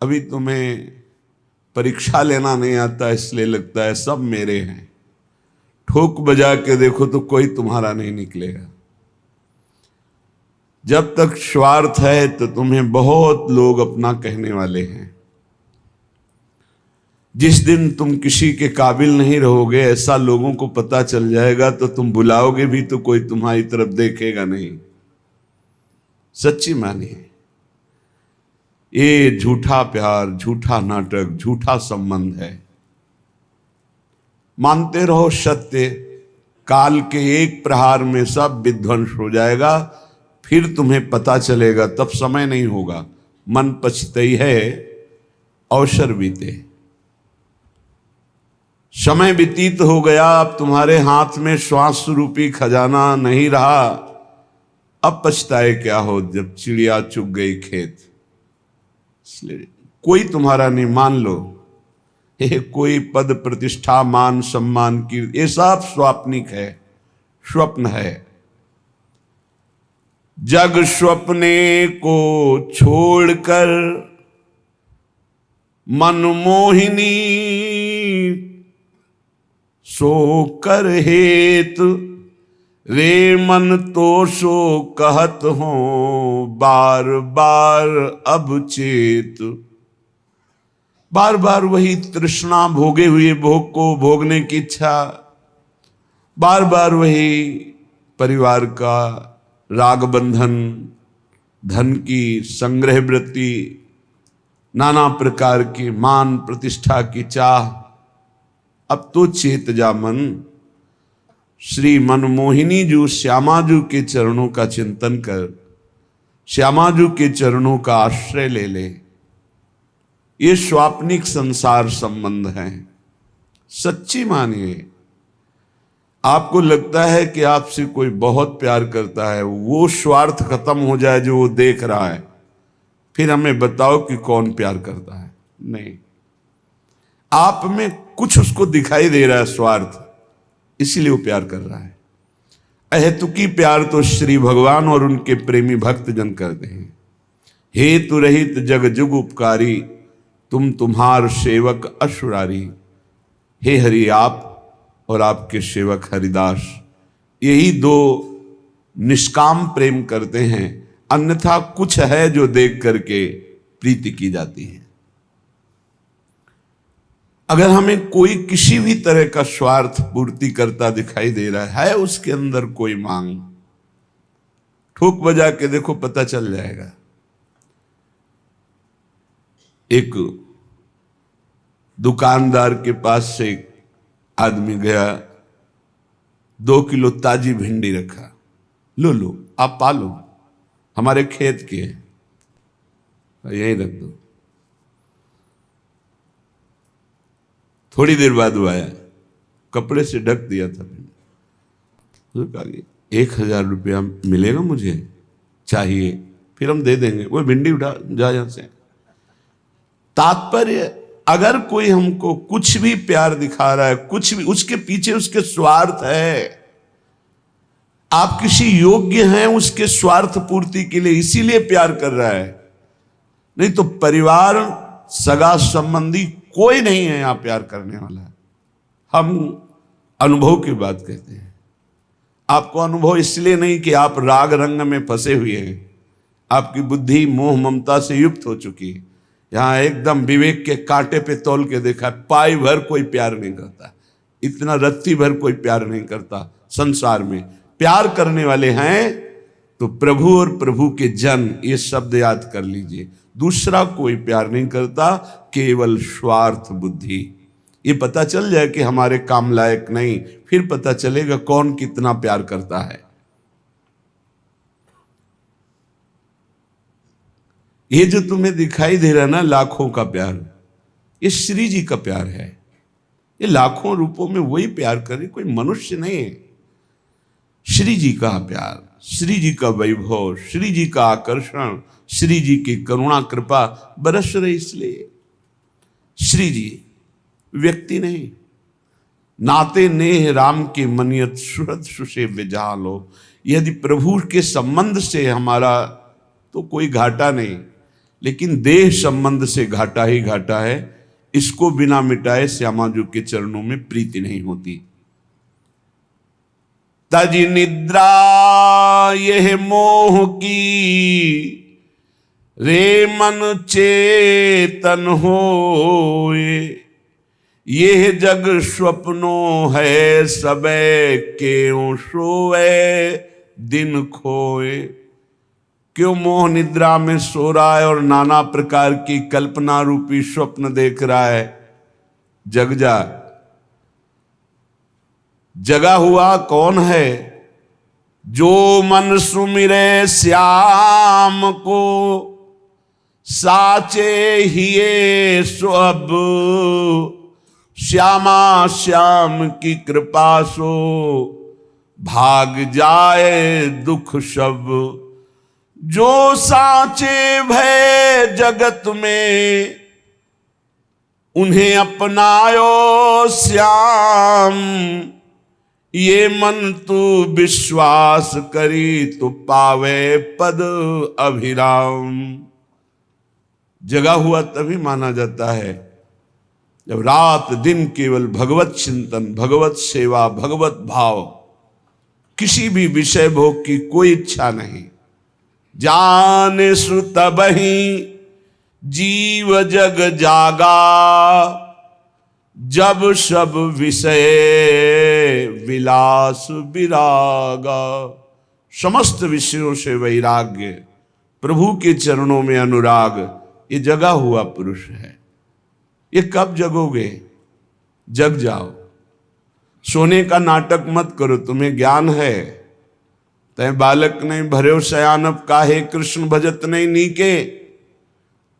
अभी तुम्हें परीक्षा लेना नहीं आता इसलिए लगता है सब मेरे हैं। ठोक बजा के देखो तो कोई तुम्हारा नहीं निकलेगा। जब तक स्वार्थ है तो तुम्हें बहुत लोग अपना कहने वाले हैं। जिस दिन तुम किसी के काबिल नहीं रहोगे, ऐसा लोगों को पता चल जाएगा, तो तुम बुलाओगे भी तो कोई तुम्हारी तरफ देखेगा नहीं। सच्ची मानिए, ये झूठा प्यार, झूठा नाटक, झूठा संबंध है। मानते रहो सत्य, काल के एक प्रहार में सब विध्वंस हो जाएगा। फिर तुम्हें पता चलेगा, तब समय नहीं होगा। मन पछतई है अवसर बीते। समय व्यतीत हो गया, अब तुम्हारे हाथ में श्वास रूपी खजाना नहीं रहा। अब पछताए क्या हो जब चिड़िया चुग गई खेत। इसलिए कोई तुम्हारा नहीं, मान लो ये कोई पद प्रतिष्ठा मान सम्मान की, ये सब स्वाप्निक है, स्वप्न है। जग स्वप्ने को छोड़कर मनमोहिनी सो कर हेत, रे मन तो सो कहत हो बार बार अब चेत। बार बार वही तृष्णा, भोगे हुए भोग को भोगने की इच्छा, बार बार वही परिवार का राग बंधन, धन की संग्रह वृत्ति, नाना प्रकार की मान प्रतिष्ठा की चाह। अब तो चेत जा मन, श्री मनमोहिनी जू श्यामाजू के चरणों का चिंतन कर, श्यामाजू के चरणों का आश्रय ले ले। ये स्वाप्निक संसार संबंध है। सच्ची मानिए, आपको लगता है कि आपसे कोई बहुत प्यार करता है, वो स्वार्थ खत्म हो जाए जो वो देख रहा है, फिर हमें बताओ कि कौन प्यार करता है। नहीं, आप में कुछ उसको दिखाई दे रहा है स्वार्थ, इसीलिए वो प्यार कर रहा है। अहेतुकी प्यार तो श्री भगवान और उनके प्रेमी भक्त जन करते हैं। हेतु रहित जग जुग उपकारी, तुम तुम्हार सेवक असुरारी। हे हरि, आप और आपके सेवक हरिदास, यही दो निष्काम प्रेम करते हैं। अन्यथा कुछ है जो देख करके प्रीति की जाती है। अगर हमें कोई किसी भी तरह का स्वार्थ पूर्ति करता दिखाई दे रहा है, उसके अंदर कोई मांग, ठोक बजा के देखो, पता चल जाएगा। एक दुकानदार के पास से एक आदमी गया, 2 किलो ताजी भिंडी रखा। लो लो, आप पालो, हमारे खेत की है, यहीं रख दो। थोड़ी देर बाद वो आया, कपड़े से ढक दिया था भिंडी। कहा 1000 रुपया मिलेगा, मुझे चाहिए, फिर हम दे देंगे। वो भिंडी उठा जा यहां से। तात्पर्य, अगर कोई हमको कुछ भी प्यार दिखा रहा है, कुछ भी, उसके पीछे उसके स्वार्थ है। आप किसी योग्य हैं उसके स्वार्थ पूर्ति के लिए, इसीलिए प्यार कर रहा है। नहीं तो परिवार, सगा संबंधी कोई नहीं है यहां प्यार करने वाला। हम अनुभव की बात कहते हैं। आपको अनुभव इसलिए नहीं कि आप राग रंग में फंसे हुए हैं, आपकी बुद्धि मोह ममता से युक्त हो चुकी है। यहां एकदम विवेक के कांटे पे तौल के देखा, पाई भर कोई प्यार नहीं करता, इतना रत्ती भर कोई प्यार नहीं करता संसार में। प्यार करने वाले हैं तो प्रभु और प्रभु के जन, ये शब्द याद कर लीजिए। दूसरा कोई प्यार नहीं करता, केवल स्वार्थ बुद्धि। ये पता चल जाए कि हमारे काम लायक नहीं, फिर पता चलेगा कौन कितना प्यार करता है। ये जो तुम्हें दिखाई दे रहा है ना, लाखों का प्यार, ये श्री जी का प्यार है। ये लाखों रूपों में वही प्यार करे, कोई मनुष्य नहीं है। श्री जी का प्यार, श्री जी का वैभव, श्री जी का आकर्षण, श्री जी की करुणा कृपा बरस रही। इसलिए श्री जी व्यक्ति नहीं। नाते नेह राम के मनियत सुहृद सुसे विजालो। यदि प्रभु के संबंध से हमारा तो कोई घाटा नहीं, लेकिन देह संबंध से घाटा ही घाटा है। इसको बिना मिटाए श्यामाजू के चरणों में प्रीति नहीं होती। तज निद्रा यह मोह की, रे मन चेतन होए। यह जग स्वप्नो है, सबे क्यों सोए दिन खोए। क्यों मोह निद्रा में सो रहा है और नाना प्रकार की कल्पना रूपी स्वप्न देख रहा है। जग जा। जगा हुआ कौन है? जो मन सुमिरे श्याम को, साचे हिये सो अब। श्यामा श्याम की कृपा सो, भाग जाए दुख सब। जो साचे भय जगत में, उन्हें अपनायो श्याम। ये मन तू विश्वास करी, तो पावे पद अभिराम। जगा हुआ तभी माना जाता है जब रात दिन केवल भगवत चिंतन, भगवत सेवा, भगवत भाव, किसी भी विषय भोग की कोई इच्छा नहीं। जाने सु तबहि जीव जग जागा, जब सब विषय विलास विरागा। समस्त विषयों से वैराग्य, प्रभु के चरणों में अनुराग, ये जगा हुआ पुरुष है। ये कब जगोगे? जग जाओ। सोने का नाटक मत करो, तुम्हें ज्ञान है। तय बालक नहीं भर्यो शयानप, काहे कृष्ण भजत नहीं नीके।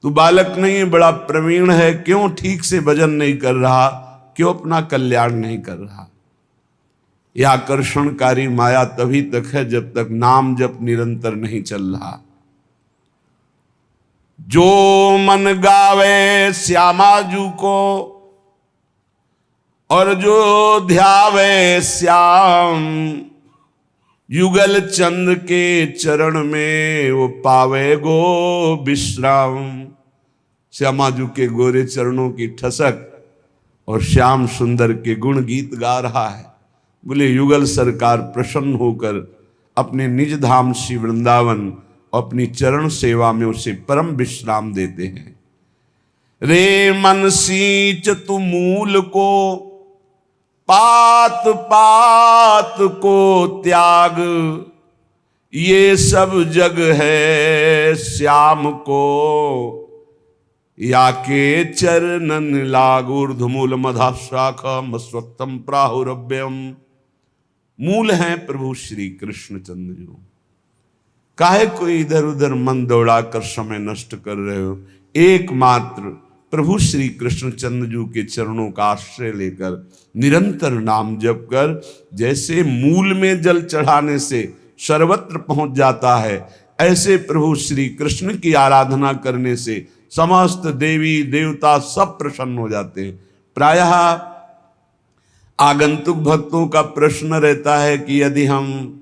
तू बालक नहीं है, बड़ा प्रवीण है, क्यों ठीक से भजन नहीं कर रहा, क्यों अपना कल्याण नहीं कर रहा। यह आकर्षणकारी माया तभी तक है जब तक नाम जप निरंतर नहीं चल रहा। जो मन गावे श्यामाजू को, और जो ध्यावे श्याम। युगल चंद के चरण में, वो पावे गो विश्राम। श्यामाजू के गोरे चरणों की ठसक और श्याम सुंदर के गुण गीत गा रहा है। बोले युगल सरकार प्रसन्न होकर अपने निज धाम श्री वृंदावन अपनी चरण सेवा में उसे परम विश्राम देते हैं। रे मन सींच तू मूल को, पात पात को त्याग। ये सब जग है श्याम को, या के चरणन लाग। ऊर्ध्वमूल मधा शाखा मस्वत्तम प्राहुरभ्यम। मूल हैं प्रभु श्री कृष्ण चंद्र जी। काहे कोई इधर उधर मन दौड़ाकर समय नष्ट कर रहे हो? एकमात्र प्रभु श्री कृष्ण चंद्रजू के चरणों का आश्रय लेकर निरंतर नाम जप कर, जैसे मूल में जल चढ़ाने से सर्वत्र पहुंच जाता है, ऐसे प्रभु श्री कृष्ण की आराधना करने से समस्त देवी देवता सब प्रसन्न हो जाते हैं। प्रायः आगंतुक भक्तों का प्रश्न रहता है कि यदि हम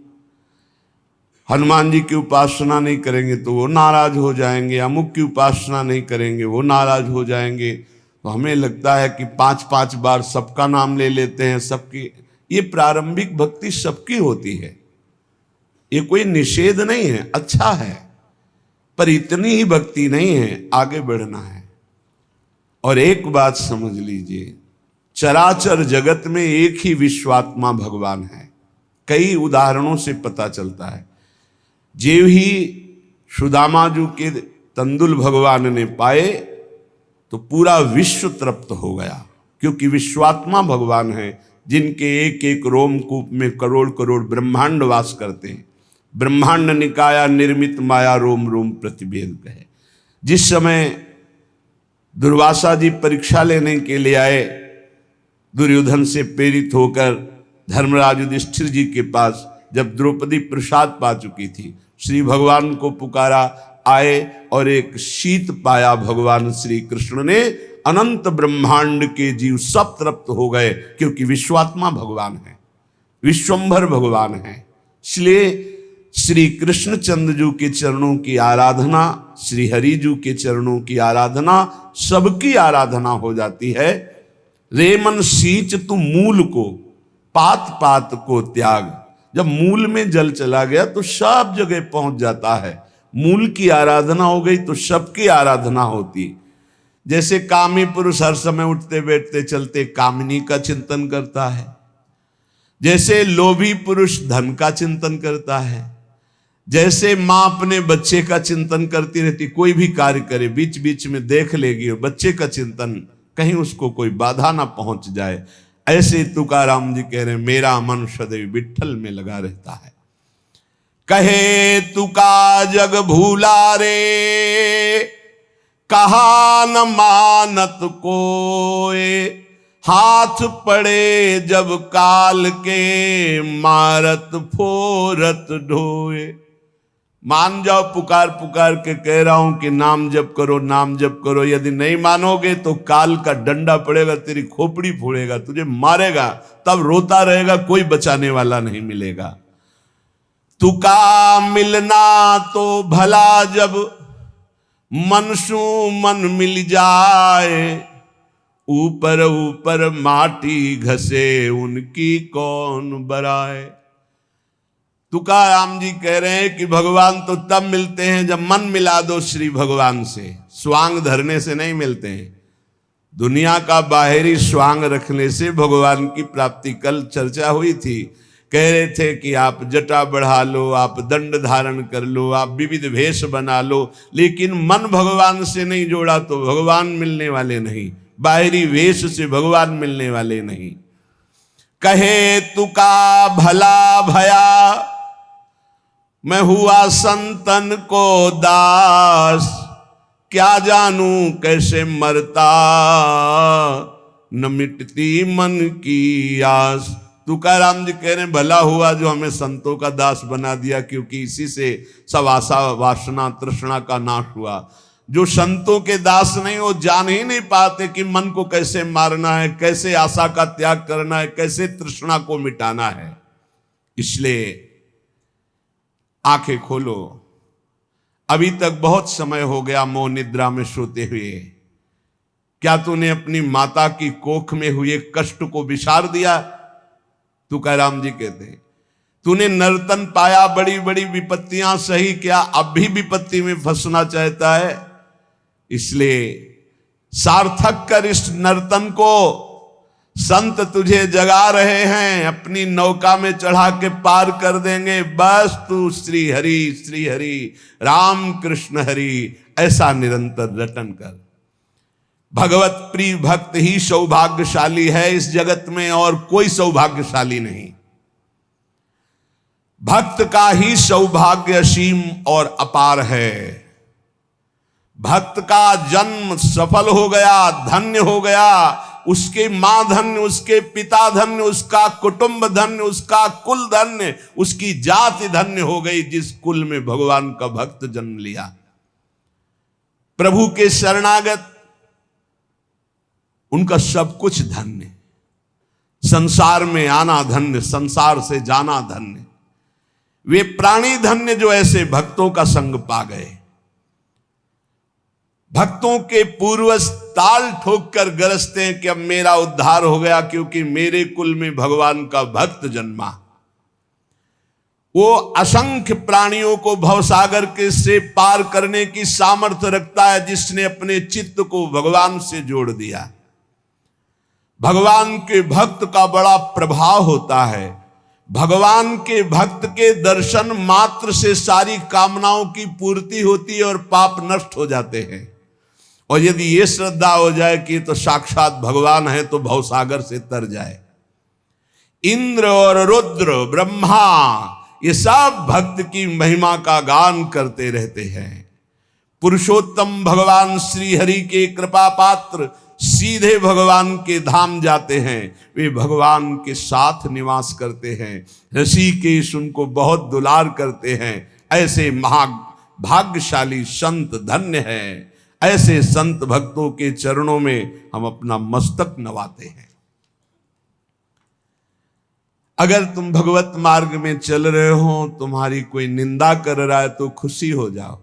हनुमान जी की उपासना नहीं करेंगे तो वो नाराज हो जाएंगे, अमुक की उपासना नहीं करेंगे वो नाराज हो जाएंगे। तो हमें लगता है कि 5-5 बार सबका नाम ले लेते हैं, सबकी। ये प्रारंभिक भक्ति सबकी होती है, ये कोई निषेध नहीं है, अच्छा है, पर इतनी ही भक्ति नहीं है, आगे बढ़ना है। और एक बात समझ लीजिए, चराचर जगत में एक ही विश्वात्मा भगवान है। कई उदाहरणों से पता चलता है। जेव ही सुदामाजू के तंदुल भगवान ने पाए तो पूरा विश्व तृप्त हो गया, क्योंकि विश्वात्मा भगवान है जिनके एक एक रोमकूप में करोड़ करोड़ ब्रह्मांड वास करते हैं। ब्रह्मांड निकाया निर्मित माया रोम रोम प्रतिभेद है। जिस समय दुर्वासा जी परीक्षा लेने के लिए आए, दुर्योधन से प्रेरित होकर धर्मराज युधिष्ठिर जी के पास, जब द्रौपदी प्रसाद पा चुकी थी, श्री भगवान को पुकारा, आए और एक शीत पाया भगवान श्री कृष्ण ने। अनंत ब्रह्मांड के जीव सब तृप्त हो गए, क्योंकि विश्वात्मा भगवान है, विश्वंभर भगवान है। इसलिए श्री कृष्णचंद्र जी के चरणों की आराधना, श्री हरि जी के चरणों की आराधना, सबकी आराधना हो जाती है। रे मन सींच तू मूल को, पात पात को त्याग। जब मूल में जल चला गया तो सब जगह पहुंच जाता है। मूल की आराधना हो गई तो सबकी आराधना होती। जैसे कामी पुरुष हर समय उठते बैठते चलते कामिनी का चिंतन करता है, जैसे लोभी पुरुष धन का चिंतन करता है, जैसे माँ अपने बच्चे का चिंतन करती रहती, कोई भी कार्य करे बीच बीच में देख लेगी और बच्चे का चिंतन, कहीं उसको कोई बाधा ना पहुंच जाए। ऐसे तुकाराम जी कह रहे हैं, मेरा मन सदैव विठ्ठल में लगा रहता है। कहे तुका जग भूला रे, कहा न मानत कोय, हाथ पड़े जब काल के, मारत फोरत ढोए। मान जाओ, पुकार पुकार के कह रहा हूं कि नाम जप करो, नाम जप करो। यदि नहीं मानोगे तो काल का डंडा पड़ेगा, तेरी खोपड़ी फोड़ेगा, तुझे मारेगा, तब रोता रहेगा, कोई बचाने वाला नहीं मिलेगा। तुका मिलना तो भला जब, मन सु मन मिल जाए, ऊपर ऊपर माटी घसे उनकी कौन बराए। तुकाराम जी कह रहे हैं कि भगवान तो तब मिलते हैं जब मन मिला दो श्री भगवान से, स्वांग धरने से नहीं मिलते हैं। दुनिया का बाहरी स्वांग रखने से भगवान की प्राप्ति, कल चर्चा हुई थी, कह रहे थे कि आप जटा बढ़ा लो, आप दंड धारण कर लो, आप विविध वेश बना लो, लेकिन मन भगवान से नहीं जोड़ा तो भगवान मिलने वाले नहीं, बाहरी वेश से भगवान मिलने वाले नहीं। कहे तुका भला भया, मैं हुआ संतन को दास, क्या जानू कैसे मरता, न मिटती मन की आस। तुकाराम जी कह रहे हैं, भला हुआ जो हमें संतों का दास बना दिया, क्योंकि इसी से सब आशा वासना तृष्णा का नाश हुआ। जो संतों के दास नहीं, वो जान ही नहीं पाते कि मन को कैसे मारना है, कैसे आशा का त्याग करना है, कैसे तृष्णा को मिटाना है। इसलिए आंखें खोलो, अभी तक बहुत समय हो गया मोह निद्रा में सोते हुए। क्या तूने अपनी माता की कोख में हुए कष्ट को विसार दिया? तुकाराम जी कहते हैं, तूने नर्तन पाया, बड़ी बड़ी विपत्तियां सही, क्या अब भी विपत्ति में फंसना चाहता है? इसलिए सार्थक कर इस नर्तन को। संत तुझे जगा रहे हैं, अपनी नौका में चढ़ा के पार कर देंगे। बस तू श्री हरि राम कृष्ण हरि ऐसा निरंतर रटन कर। भगवत प्रिय भक्त ही सौभाग्यशाली है इस जगत में, और कोई सौभाग्यशाली नहीं। भक्त का ही सौभाग्य असीम और अपार है। भक्त का जन्म सफल हो गया, धन्य हो गया, उसके मां धन्य, उसके पिता धन्य, उसका कुटुंब धन्य, उसका कुल धन्य, उसकी जाति धन्य हो गई, जिस कुल में भगवान का भक्त जन्म लिया। प्रभु के शरणागत, उनका सब कुछ धन्य। संसार में आना धन्य, संसार से जाना धन्य। वे प्राणी धन्य जो ऐसे भक्तों का संग पा गए। भक्तों के पूर्वज ताल ठोक कर गरजते हैं कि अब मेरा उद्धार हो गया, क्योंकि मेरे कुल में भगवान का भक्त जन्मा। वो असंख्य प्राणियों को भवसागर के से पार करने की सामर्थ्य रखता है, जिसने अपने चित्त को भगवान से जोड़ दिया। भगवान के भक्त का बड़ा प्रभाव होता है। भगवान के भक्त के दर्शन मात्र से सारी कामनाओं की पूर्ति होती है और पाप नष्ट हो जाते हैं। और यदि ये श्रद्धा हो जाए कि तो साक्षात भगवान है, तो भवसागर से तर जाए। इंद्र और रुद्र ब्रह्मा ये सब भक्त की महिमा का गान करते रहते हैं। पुरुषोत्तम भगवान श्री हरि के कृपा पात्र सीधे भगवान के धाम जाते हैं। वे भगवान के साथ निवास करते हैं। ऋषिकेश उनको बहुत दुलार करते हैं। ऐसे भाग्यशाली संत धन्य हैं। ऐसे संत भक्तों के चरणों में हम अपना मस्तक नवाते हैं। अगर तुम भगवत मार्ग में चल रहे हो, तुम्हारी कोई निंदा कर रहा है तो खुशी हो जाओ।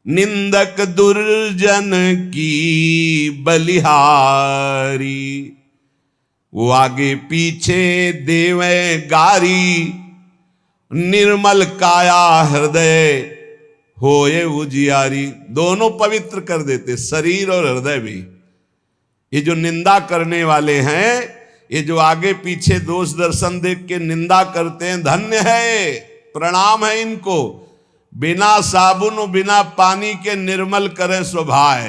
निंदक दुर्जन की बलिहारी, वो आगे पीछे देवे गारी। निर्मल काया हृदय होए उजियारी, दोनों पवित्र कर देते, शरीर और हृदय भी। ये जो निंदा करने वाले हैं, ये जो आगे पीछे दोष दर्शन देख के निंदा करते हैं, धन्य है, प्रणाम है इनको। बिना साबुन और बिना पानी के निर्मल करे स्वभाव,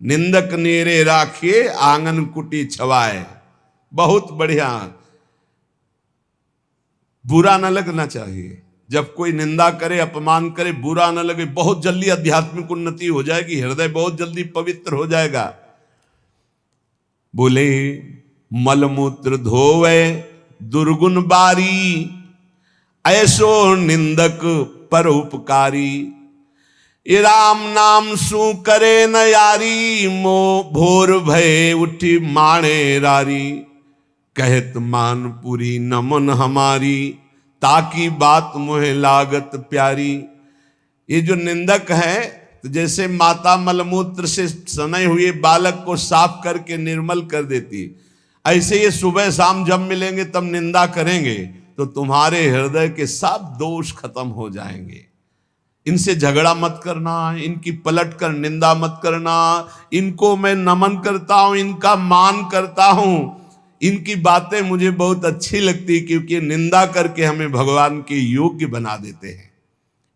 निंदक नेरे राखिए आंगन कुटी छवाए। बहुत बढ़िया, बुरा न लगना चाहिए। जब कोई निंदा करे, अपमान करे, बुरा न लगे। बहुत जल्दी आध्यात्मिक उन्नति हो जाएगी, हृदय बहुत जल्दी पवित्र हो जाएगा। बोले मलमूत्र धोवे दुर्गुण बारी, ऐसो निंदक पर उपकारी। ये राम नाम सु करे न यारी, मो भोर भय उठी माणे रारी। कहत मानपुरी नमन हमारी, ताकि बात मुहे लागत प्यारी। ये जो निंदक है, तो जैसे माता मलमूत्र से सने हुए बालक को साफ करके निर्मल कर देती, ऐसे ये सुबह शाम जब मिलेंगे तब निंदा करेंगे तो तुम्हारे हृदय के सब दोष खत्म हो जाएंगे। इनसे झगड़ा मत करना, इनकी पलट कर निंदा मत करना। इनको मैं नमन करता हूं, इनका मान करता हूं, इनकी बातें मुझे बहुत अच्छी लगती, क्योंकि निंदा करके हमें भगवान के योग्य बना देते हैं।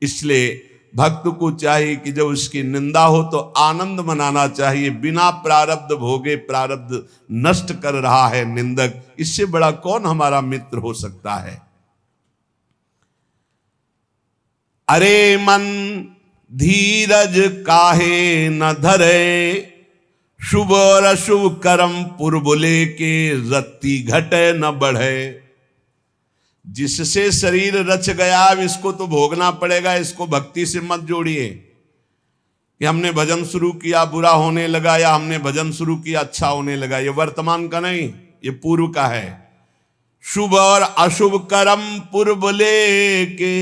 इसलिए भक्त को चाहिए कि जब उसकी निंदा हो तो आनंद मनाना चाहिए। बिना प्रारब्ध भोगे प्रारब्ध नष्ट कर रहा है निंदक, इससे बड़ा कौन हमारा मित्र हो सकता है। अरे मन धीरज काहे न धरे, शुभ और अशुभ कर्म पुरबुले के रत्ती घटे न बढ़े। जिससे शरीर रच गया, अब इसको तो भोगना पड़ेगा, इसको भक्ति से मत जोड़िए कि हमने भजन शुरू किया बुरा होने लगा, या हमने भजन शुरू किया अच्छा होने लगा। ये वर्तमान का नहीं, ये पूर्व का है। शुभ और अशुभ कर्म पुरबुले के,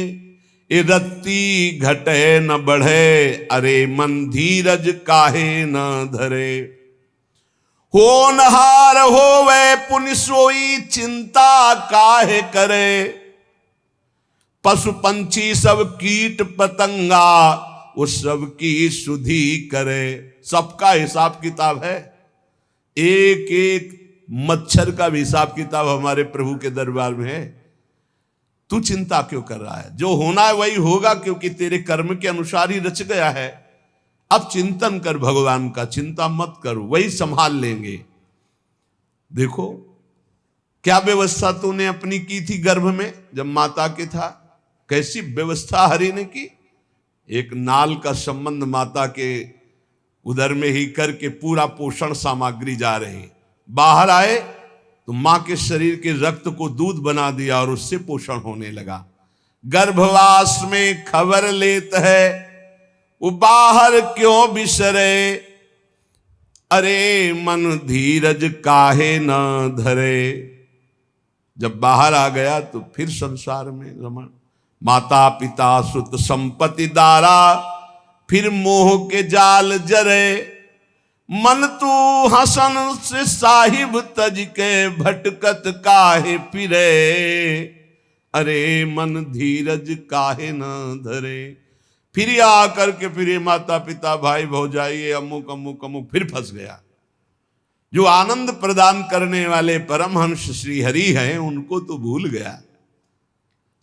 ये रत्ती घटे न बढ़े। अरे मन धीरज काहे न धरे, होनहार होवे पुनि सोई चिंता काहे करे। पशु पंछी सब कीट पतंगा, उस सब की सुधि करे। सबका हिसाब किताब है, एक एक मच्छर का भी हिसाब किताब हमारे प्रभु के दरबार में है। तू चिंता क्यों कर रहा है? जो होना है वही होगा, क्योंकि तेरे कर्म के अनुसार ही रच गया है। अब चिंतन कर भगवान का, चिंता मत कर, वही संभाल लेंगे। देखो क्या व्यवस्था तूने अपनी की थी गर्भ में जब माता के था, कैसी व्यवस्था हरि ने की। एक नाल का संबंध माता के उदर में ही करके पूरा पोषण सामग्री जा रही। बाहर आए तो मां के शरीर के रक्त को दूध बना दिया और उससे पोषण होने लगा। गर्भवास में खबर लेत है, वो बाहर क्यों बिसरे। अरे मन धीरज काहे न धरे। जब बाहर आ गया तो फिर संसार में रमण। माता पिता सुत संपत्ति दारा, फिर मोह के जाल जरे। मन तू हसन से साहिब तज के, भटकत काहे फिरे। अरे मन धीरज काहे न धरे। फिर आकर के फिर माता पिता भाई भौजाई अमुक अमुक अमुक, फिर फंस गया। जो आनंद प्रदान करने वाले परमहंस श्री हरि हैं, उनको तो भूल गया,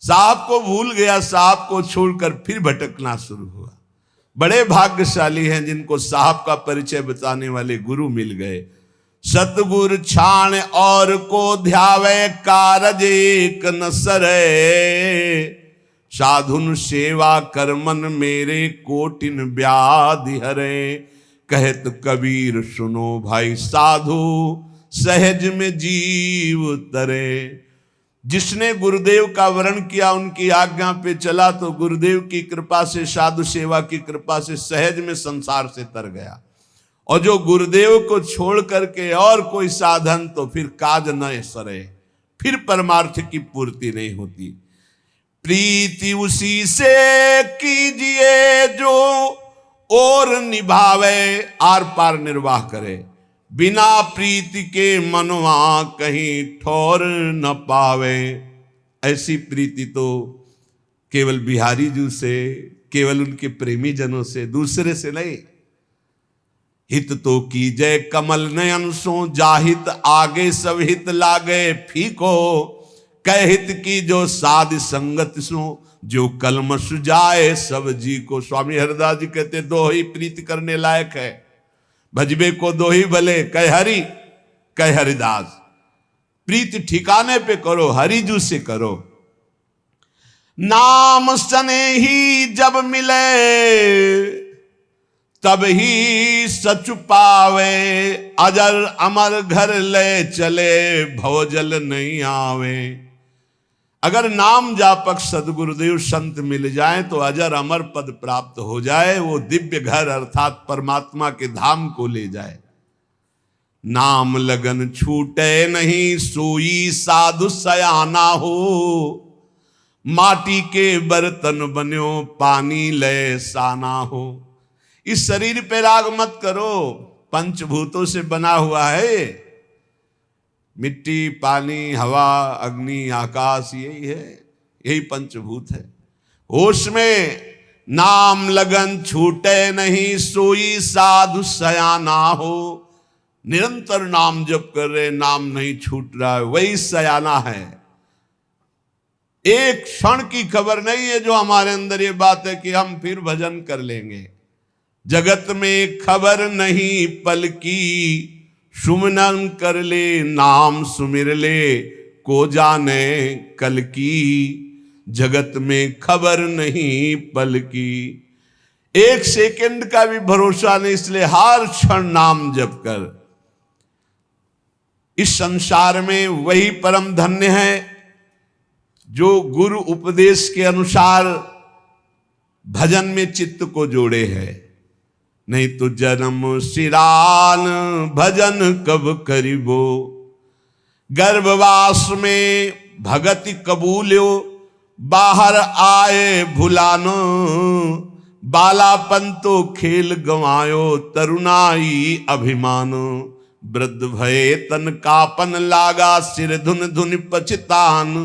साहब को भूल गया, साहब को छोड़कर फिर भटकना शुरू हुआ। बड़े भाग्यशाली हैं जिनको साहब का परिचय बताने वाले गुरु मिल गए। सतगुर छाण और को ध्यावे, कारज एक न सरे। साधुन सेवा करमन मेरे, कोटिन व्याधि हरे। कहत कबीर सुनो भाई साधु, सहज में जीव तरे। जिसने गुरुदेव का वर्ण किया, उनकी आज्ञा पे चला, तो गुरुदेव की कृपा से, साधु सेवा की कृपा से सहज में संसार से तर गया। और जो गुरुदेव को छोड़ करके और कोई साधन, तो फिर काज न सरे। फिर परमार्थ की पूर्ति नहीं होती। प्रीति उसी से कीजिए जो और निभावे, आर पार निर्वाह करे। बिना प्रीति के मनवा कहीं ठौर न पावे। ऐसी प्रीति तो केवल बिहारी जी से, केवल उनके प्रेमी जनों से, दूसरे से नहीं। हित तो कीजय कमल नयन सो, जाहित आगे सब हित लागे फीको। कह हित की जो साध संगत सो, जो कलम सुजाए सब जी को। स्वामी हरिदास जी कहते दो ही प्रीति करने लायक है, भजबे को दो ही भले, कह हरि कह हरिदास। प्रीति ठिकाने पे करो, हरिजू से करो। नाम सने ही जब मिले, तब ही सच पावे। अजर अमर घर ले चले, भवजल नहीं आवे। अगर नाम जापक सदगुरुदेव संत मिल जाए तो अजर अमर पद प्राप्त हो जाए, वो दिव्य घर अर्थात परमात्मा के धाम को ले जाए। नाम लगन छूटे नहीं, सोई साधु सयाना हो। माटी के बर्तन बन्यो, पानी ले साना हो। इस शरीर पे राग मत करो, पंचभूतों से बना हुआ है। मिट्टी, पानी, हवा, अग्नि, आकाश, यही है, यही पंचभूत है। होश में नाम लगन छूटे नहीं, सोई साधु सयाना हो। निरंतर नाम जप कर रहे, नाम नहीं छूट रहा है, वही सयाना है। एक क्षण की खबर नहीं है जो हमारे अंदर ये बात है कि हम फिर भजन कर लेंगे। जगत में खबर नहीं पल की, सुमनन कर ले नाम सुमिर ले, को जाने कल की। जगत में खबर नहीं पल की, एक सेकंड का भी भरोसा नहीं, इसलिए हर क्षण नाम जप कर। इस संसार में वही परम धन्य है जो गुरु उपदेश के अनुसार भजन में चित्त को जोड़े है। नहीं तो जन्म सिरान भजन कब करिबो। गर्भवास में भगति कबूल्यो, बाहर आए भुलानो। बालापन तो खेल गंवायो, तरुणाई अभिमानो। वृद्ध भये तन कापन लागा, सिर धुन धुन पछतान।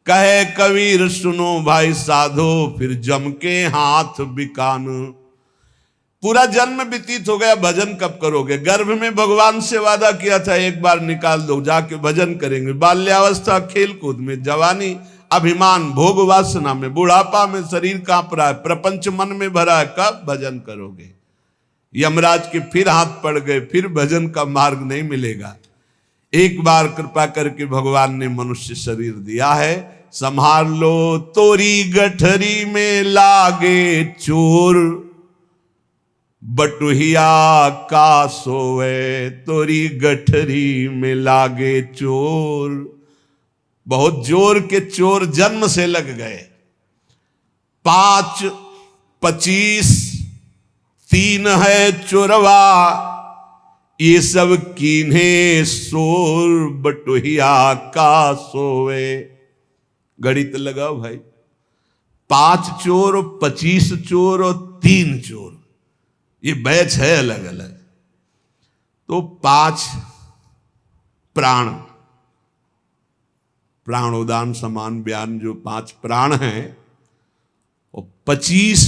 कहे कबीर सुनो भाई साधो, फिर जम के हाथ बिकान। पूरा जन्म व्यतीत हो गया, भजन कब करोगे। गर्भ में भगवान से वादा किया था एक बार निकाल दो, जाके भजन करेंगे। बाल्यावस्था खेल कूद में, जवानी अभिमान भोग वासना में, बुढ़ापा में शरीर कांप रहा है, प्रपंच मन में भरा है, कब भजन करोगे। यमराज के फिर हाथ पड़ गए, फिर भजन का मार्ग नहीं मिलेगा। एक बार कृपा करके भगवान ने मनुष्य शरीर दिया है, संभाल लो तोरी गठरी में लागे चोर। बटुहिया का सोवे, तोरी गठरी में लागे चोर। बहुत जोर के चोर जन्म से लग गए। 5, 25, 3 है चोरवा, ये सब कीन्हे सोर। बटुहिया का सोवे। गणित लगाओ भाई, 5 चोर, 25 चोर और 3 चोर, ये बैच है अलग अलग। तो 5 प्राण, प्राणोदान समान बयान, जो 5 प्राण हैं, और 25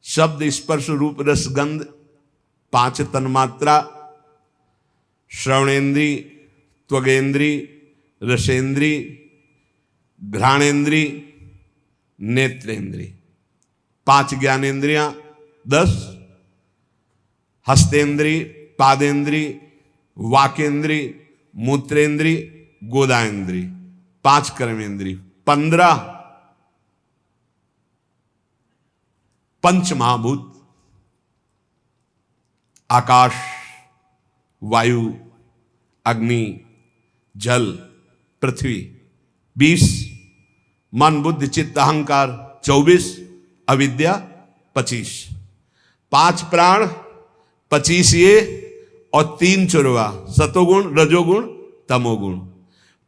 शब्द स्पर्श रूप रस गंध, 5 तन्मात्रा, श्रवणेन्द्री, त्वगेन्द्री, रसेंद्री, घ्राणेन्द्री, नेत्रेंद्री। 5 ज्ञानेन्द्रियां, 10 हस्तेंद्री, पादेंद्री, वाकेंद्री, मूत्रेंद्री, गोदाएंद्री। 5 कर्मेंद्री, 15 पंच महाभूत, आकाश, वायु, अग्नि, जल, पृथ्वी। 20 मन बुद्धि चित्त अहंकार। 24 अविद्या। 25 5 प्राण, 25 ये और 3 चुरवा, सतोगुण, रजोगुण, तमोगुण।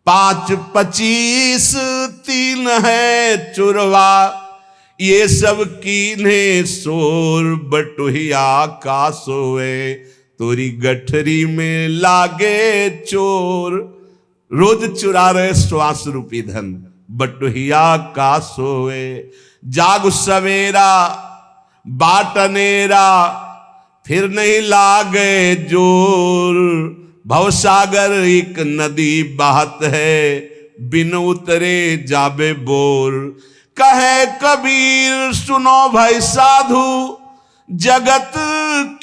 5 25 3 है चुरवा, ये सब कीन्हे शोर बटुहिया का सोए, तोरी गठरी में लागे चोर। रोज चुरा रहे श्वास रूपी धन, बटुहिया का सोए। जाग सवेरा बाटनेरा, फिर नहीं लागे जोर। भवसागर एक नदी बहत है, बिन उतरे जाबे बोर। कहे कबीर सुनो भाई साधु, जगत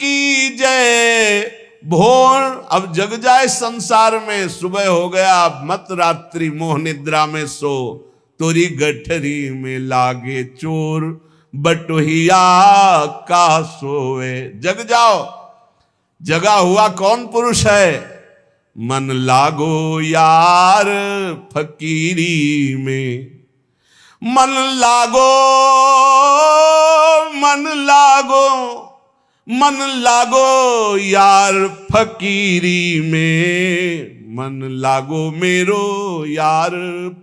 की जय भोर। अब जग जाए संसार में, सुबह हो गया मत रात्रि मोह निद्रा में सो, तोरी गठरी में लागे चोर बटुहिया का सोए। जग जाओ, जगा हुआ कौन पुरुष है? मन लागो यार फकीरी में, मन लागो मन लागो मन लागो यार फकीरी में, मन लागो मेरो यार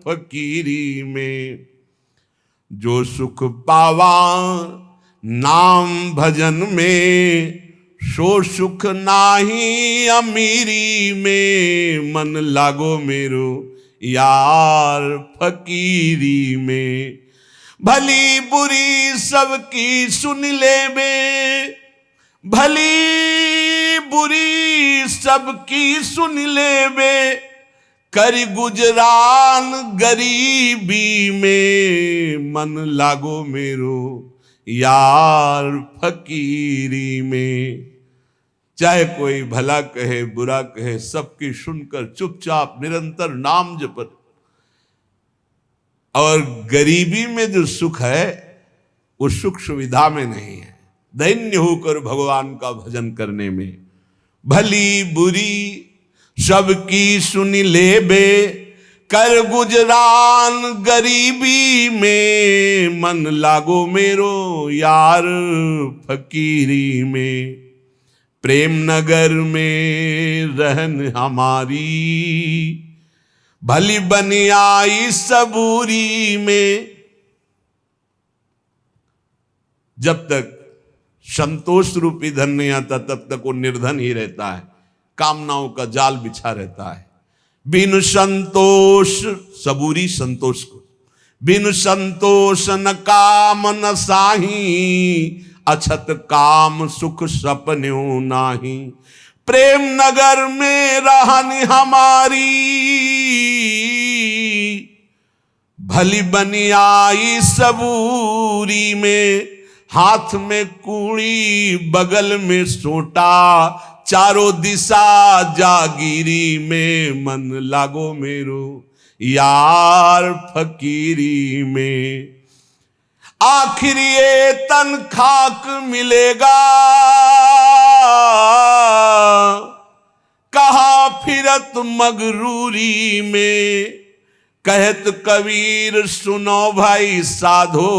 फकीरी में। जो सुख पावा नाम भजन में, सो सुख नाही अमीरी में। मन लागो मेरो यार फकीरी में। भली बुरी सबकी सुन ले बे, भली बुरी सबकी सुन ले बे, कर गुजरान गरीबी में। मन लागो मेरो यार फकीरी में। चाहे कोई भला कहे बुरा कहे, सबकी सुनकर चुपचाप निरंतर नाम जप। और गरीबी में जो सुख है वो सुख सुविधा में नहीं है, दैन्य होकर भगवान का भजन करने में। भली बुरी सबकी सुन ले बे, कर गुजरान गरीबी में। मन लागो मेरो यार फकीरी में। प्रेम नगर में रहन हमारी, भली बनी आई सबूरी में। जब तक संतोष रूपी धन नहीं आता तब तक वो निर्धन ही रहता है, कामनाओं का जाल बिछा रहता है। बिन संतोष, सबूरी संतोष को, बिन संतोष न काम न साही, अछत काम सुख सपन्यों नाही। प्रेम नगर में रहनी हमारी, भली बनी आई सबूरी में। हाथ में कूड़ी बगल में सोटा, चारों दिशा जागीरी में। मन लागो मेरो यार फकीरी में। आखिर ये तन खाक मिलेगा, कहा फिरत मगरूरी में। कहत कबीर सुनो भाई साधो,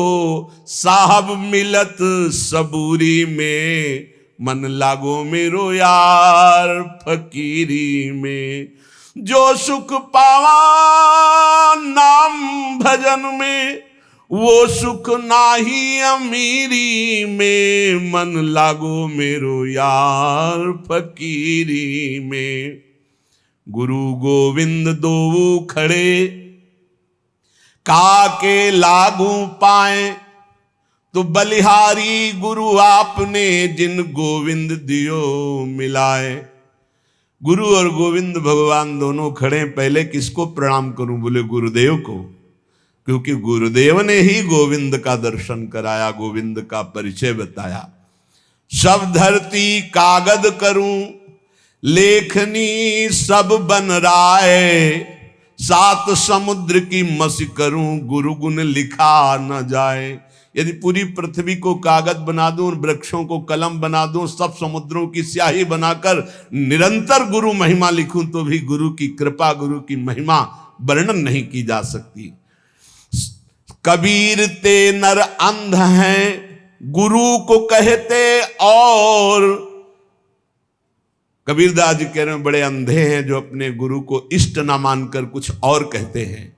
साहब मिलत सबूरी में। मन लागो मेरो यार फकीरी में। जो सुख पावा नाम भजन में, वो सुख नाही अमीरी में। मन लागो मेरो यार फकीरी में। गुरु गोविंद दो खड़े, काके लागू पाए। तो बलिहारी गुरु आपने, जिन गोविंद दियो मिलाए। गुरु और गोविंद भगवान दोनों खड़े, पहले किसको प्रणाम करूं? बोले गुरुदेव को, क्योंकि गुरुदेव ने ही गोविंद का दर्शन कराया, गोविंद का परिचय बताया। सब धरती कागद करूं, लेखनी सब बन राय। 7 समुद्र की मसी करूं, गुरु गुण लिखा न जाए। यदि पूरी पृथ्वी को कागज बना दूं, वृक्षों को कलम बना दूं, सब समुद्रों की स्याही बनाकर निरंतर गुरु महिमा लिखूं, तो भी गुरु की कृपा, गुरु की महिमा वर्णन नहीं की जा सकती। कबीर ते नर अंध हैं, गुरु को कहते और। कबीरदास जी कह रहे हैं बड़े अंधे हैं जो अपने गुरु को इष्ट ना मानकर कुछ और कहते हैं।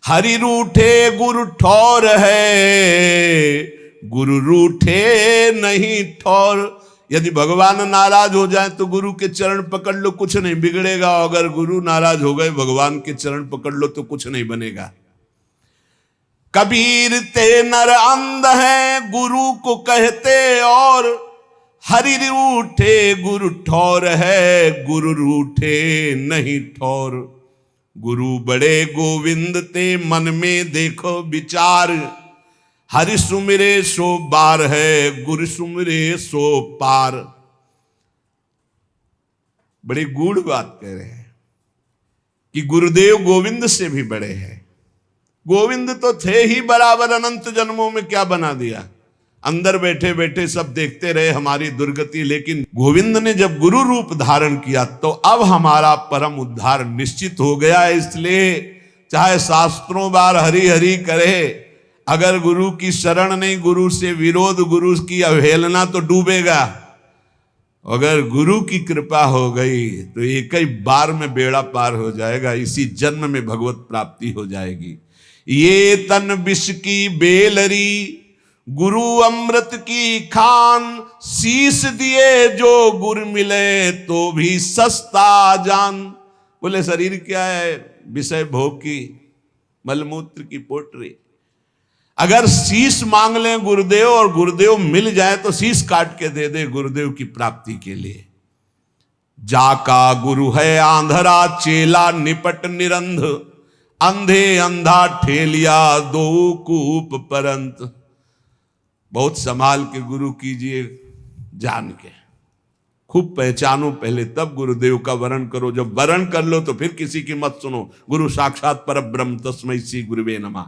हरि रूठे गुरु ठौर है, गुरु रूठे नहीं ठौर। यदि भगवान नाराज हो जाए तो गुरु के चरण पकड़ लो, कुछ नहीं बिगड़ेगा। अगर गुरु नाराज हो गए, भगवान के चरण पकड़ लो तो कुछ नहीं बनेगा। कबीर ते नर अंध है, गुरु को कहते और। हरि रूठे गुरु ठौर है, गुरु रूठे नहीं ठौर। गुरु बड़े गोविंद ते मन में देखो विचार। हरि सुमिरे सो बार है, गुरु सुमिरे सो पार। बड़ी गूढ़ बात कह रहे हैं कि गुरुदेव गोविंद से भी बड़े हैं। गोविंद तो थे ही बराबर, अनंत जन्मों में क्या बना दिया। अंदर बैठे बैठे सब देखते रहे हमारी दुर्गति, लेकिन गोविंद ने जब गुरु रूप धारण किया तो अब हमारा परम उद्धार निश्चित हो गया। इसलिए चाहे शास्त्रों बार हरि हरि करे, अगर गुरु की शरण नहीं, गुरु से विरोध, गुरु की अवहेलना तो डूबेगा। अगर गुरु की कृपा हो गई तो एक ही बार में बेड़ा पार हो जाएगा, इसी जन्म में भगवत प्राप्ति हो जाएगी। ये तन विष की बेलरी, गुरु अमृत की खान। शीश दिए जो गुर मिले तो भी सस्ता जान। बोले शरीर क्या है, विषय भोग की मलमूत्र की पोटरी। अगर शीश मांग लें गुरुदेव और गुरुदेव मिल जाए तो शीश काट के दे दे गुरुदेव की प्राप्ति के लिए। जाका गुरु है आंधरा, चेला निपट निरंध। अंधे अंधा ठेलिया, दो कूप परंत। बहुत संभाल के गुरु कीजिए, जान के खूब पहचानो पहले, तब गुरुदेव का वरण करो। जब वरण कर लो तो फिर किसी की मत सुनो। गुरु साक्षात परब्रह्म तस्मै श्री गुरुवे नमः।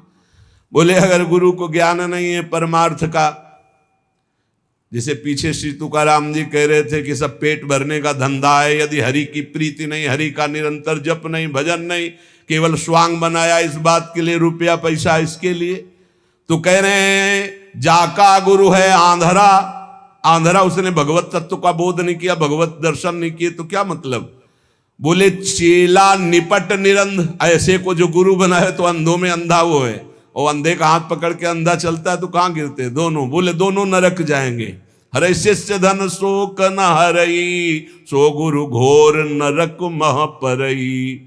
बोले अगर गुरु को ज्ञान नहीं है परमार्थ का, जिसे पीछे श्री तुकाराम जी कह रहे थे कि सब पेट भरने का धंधा है, यदि हरि की प्रीति नहीं, हरि का निरंतर जप नहीं, भजन नहीं, केवल स्वांग बनाया इस बात के लिए, रुपया पैसा इसके लिए, तो कह रहे हैं जाका गुरु है आंधरा। आंधरा, उसने भगवत तत्व का बोध नहीं किया, भगवत दर्शन नहीं किए, तो क्या मतलब। बोले चेला निपट निरंध, ऐसे को जो गुरु बना है तो अंधों में अंधा वो है, और अंधे का हाथ पकड़ के अंधा चलता है तो कहां गिरते हैं दोनों। बोले दोनों नरक जाएंगे। हरे शिष्य धन शोक न हरई, सो गुरु घोर नरक मह परई।